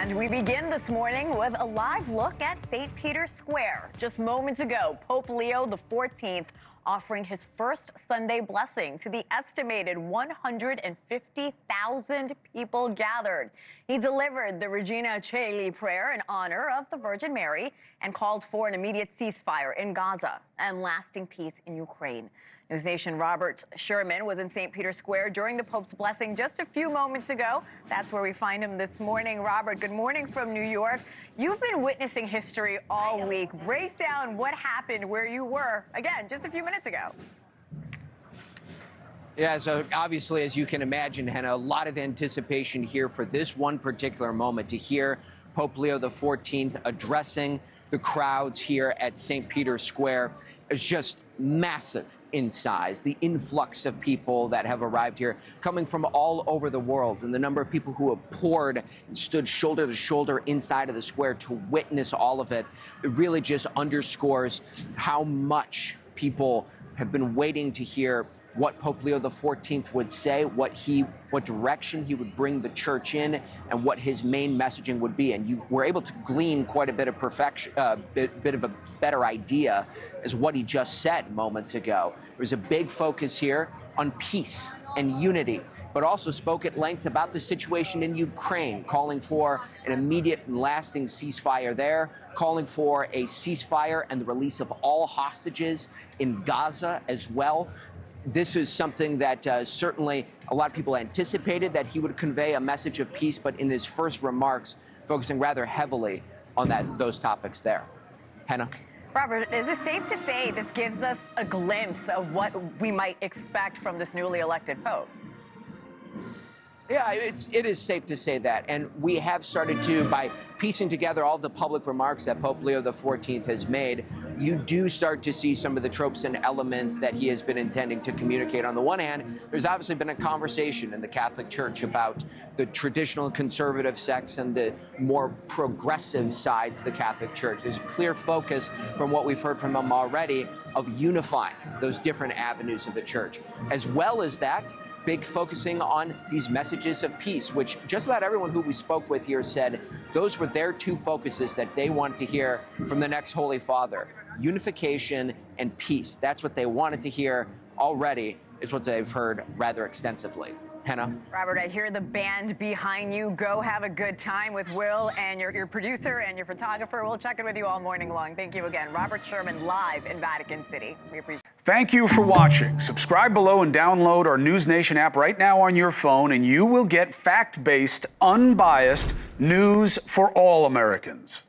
And we begin this morning with a live look at St. Peter's Square. Just moments ago, Pope Leo XIV offering his first Sunday blessing to the estimated 150,000 people gathered. He delivered the Regina Caeli prayer in honor of the Virgin Mary and called for an immediate ceasefire in Gaza and lasting peace in Ukraine. NewsNation Robert Sherman was in St. Peter's Square during the Pope's blessing just a few moments ago. That's where we find him this morning. Robert, good morning from New York. You've been witnessing history all week. Break down what happened where you were, again, just a few minutes ago. Yeah, so obviously, as you can imagine, Hena, a lot of anticipation here for this one particular moment to hear Pope Leo XIV addressing the crowds here at St. Peter's Square. It's just massive in size. The influx of people that have arrived here coming from all over the world, and the number of people who have poured and stood shoulder to shoulder inside of the square to witness all of it, it really just underscores how much people have been waiting to hear what Pope Leo XIV would say, what direction he would bring the church in, and what his main messaging would be. And you were able to glean quite a bit of bit of a better idea as what he just said moments ago. There's a big focus here on peace and unity, but also spoke at length about the situation in Ukraine, calling for an immediate and lasting ceasefire there, calling for a ceasefire and the release of all hostages in Gaza as well. This is something that certainly a lot of people anticipated that he would convey a message of peace, but in his first remarks, focusing rather heavily on those topics there. Hena? Robert, is it safe to say this gives us a glimpse of what we might expect from this newly elected Pope? Yeah, it is safe to say that. And we have started to, by piecing together all the public remarks that Pope Leo XIV has made, you do start to see some of the tropes and elements that he has been intending to communicate. On the one hand, there's obviously been a conversation in the Catholic Church about the traditional conservative sects and the more progressive sides of the Catholic Church. There's a clear focus from what we've heard from him already of unifying those different avenues of the church. As well as that, big focusing on these messages of peace, which just about everyone who we spoke with here said those were their two focuses that they wanted to hear from the next Holy Father. Unification and peace. That's what they wanted to hear already, is what they've heard rather extensively. Hena? Robert, I hear the band behind you. Go have a good time with Will and your producer and your photographer. We'll check in with you all morning long. Thank you again. Robert Sherman live in Vatican City. We appreciate it. Thank you for watching. Subscribe below and download our NewsNation app right now on your phone, and you will get fact-based, unbiased news for all Americans.